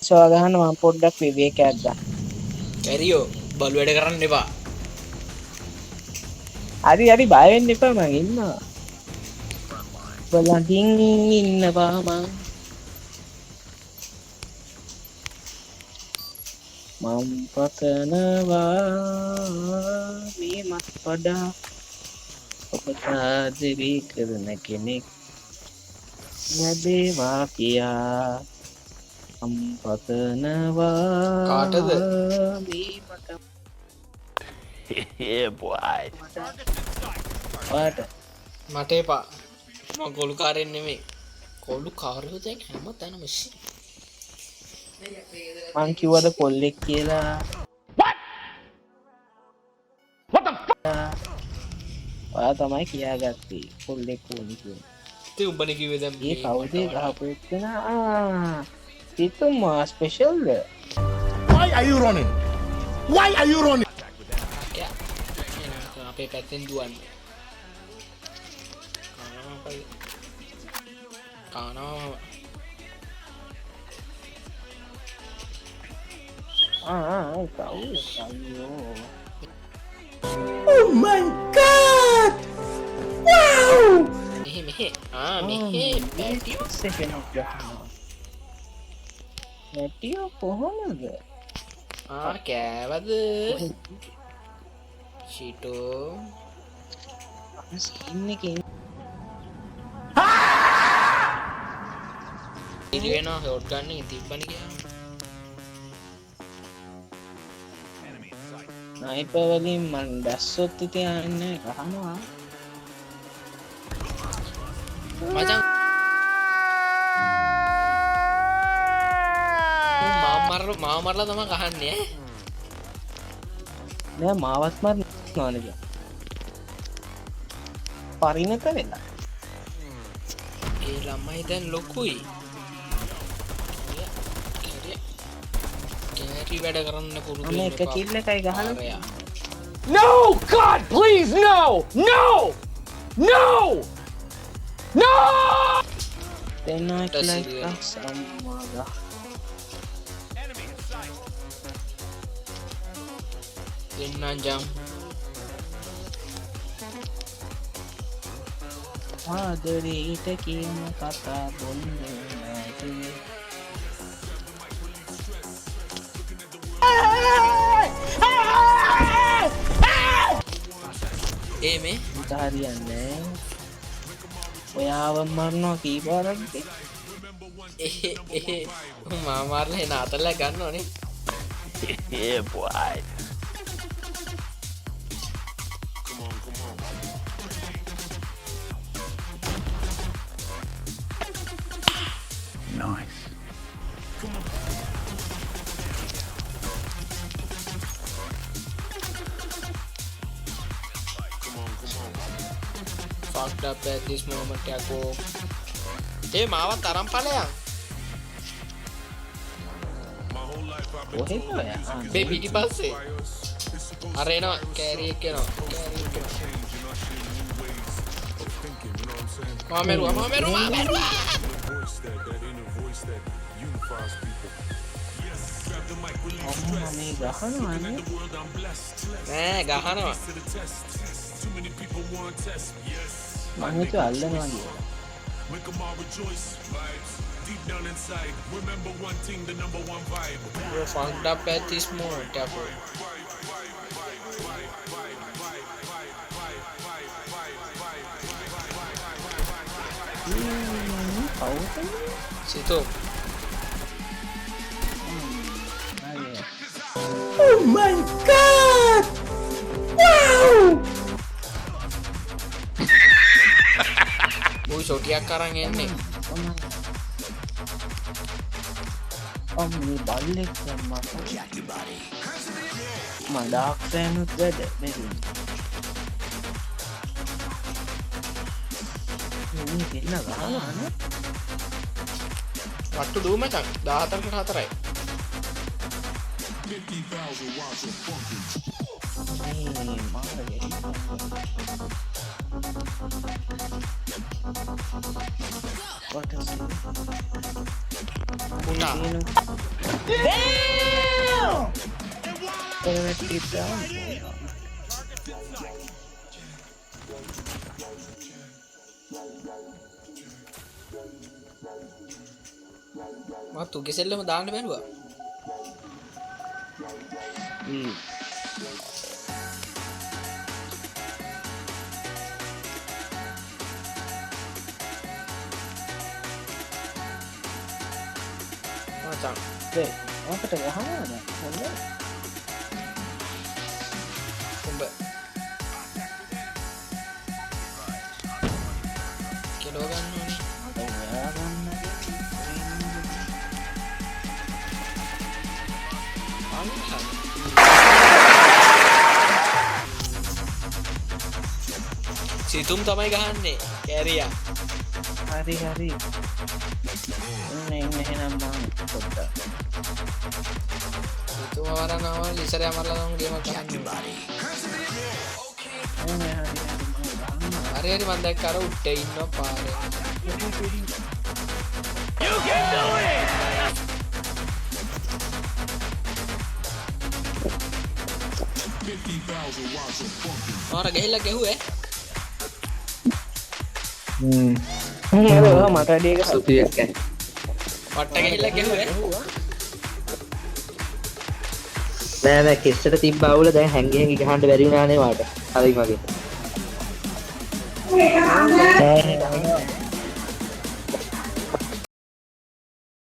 ස්වාගහන්න මම පොඩ්ඩක් විවේකයක් ගන්න. කැරියෝ බලු වැඩ කරන්න එපා. හරි හරි බය වෙන්න එපා මං ඉන්නවා. බලකින් ඉන්නවා මම පතනවා මේ මත් වඩා ඔබ සාදරී කරන කෙනෙක් ලැබේවා කියා මම පතනවා කාටද? මේ මට Yeah, boy. පාට මට එපා. මම කොළු කාරෙන් නෙමෙයි. කොළු කාරයෝ දැන් හැම තැනම ඉස්සි. මං කිව්වද කොල්ලෙක් කියලා ඔයා තමයි කියාගත්තේ කොල්ලෙක් ඕනි කියලා. ඉතින් උඹනේ කිව්වේ දැන් ඒ කවුද ගහපු එක්කෙනා සිතුම්මා ස්පෙෂල්ද Why are you running? Why are you running? අපේ පැත්තෙන් දුවන්නේ. කානවා කවුද අයියෝ Oh my God! Wow! මෙහෙ මෙහෙ පැටියෝ සෙකන්ඩ් ගහනවා නැටියෝ කොහොමද කෑවද ෂීටෝ ස්කින් එකේ ඉරි වෙනවා හොට් ගන්න එක තිබ්බනේ කියලා. ස්නයිපර් වලින් මන් දැස්සොත් ඉතින් යන්නේ ගහනවා මචං මාව මරලා තමයි ගහන්නේ ඈ. නෑ මාවත් මරනවා නේද පරිණත වෙලා ඒ ළමයි දැන් ලොකුයි. කැරි වැඩ කරන්න පුරුදු මම එක කිල් එකයි ගහලා No! God, please, no! No! No! No! දෙන්නා That's කියලා it. සම්මාදා දෙන්නා ජම් ආදරේට කියන කතා බොන්නේ නැති ඒ මේ මට හරියන්නේ ඔයාව මරනවා කීපාරක්ද මා මාරලා එන අතල්ලා ගන්න ඕනේ. Yeah, boy. Nice. Fucked up at this moment යකෝ. ඒ මාවත් අරන් ඵලයන්. කොහෙද ඔයා මේ පිටිපස්සේ. අර එනවා කැරි එක එනවා. මාමෙරුවා. අම්මා මේ ගහනවනේ නෑ ගහනවා. මං හිතුවා අල්ලනවා කියලා You're fucked up at this moment යකෝ. කවුද සිතෝ Oh my God! Wow! උයි ෂොටියක් අරන් එන්නේ. මේ බල්ලෙක් දැම්මා මම ඩාක් ෆෑනුත් වැඩ මෙතන මේ දෙන්න ගහනවනේ වට්ටු දූ මචං 14කට 4යි. මේ මාර උනා. Damn! Keep down. මම තුගේ සෙල්ලම දාන්න බැලුවා. මචං Deh, අපිට ගහනවද? හොඳයි. උඹ කෙලව ගන්න ඕනේ. ඔයා ගන්න. සිතුම් තමයි ගහන්නේ කැරියා. හරි හරි. එන්න එහෙනම් මම පොඩ්ඩක්. සිතුම වරනවා ඉස්සරහ මරලා නම් ගේම ගහන්නේ. හරි හරි මම දැක්ක අර උට්ටේ ඉන්නවා පාරේ. You can do it. මාර ගහලා ගැහුවේ. ඔයා මට වැඩි එක සුපියක් කෑ. පට්ට ගහලා ගැහුවේ. නෑ කෙස්සට තිබ්බ අවුල දැන් හැංගි හැංගි ගහන්න බැරි වුණානේ වාට. හරි මගේ.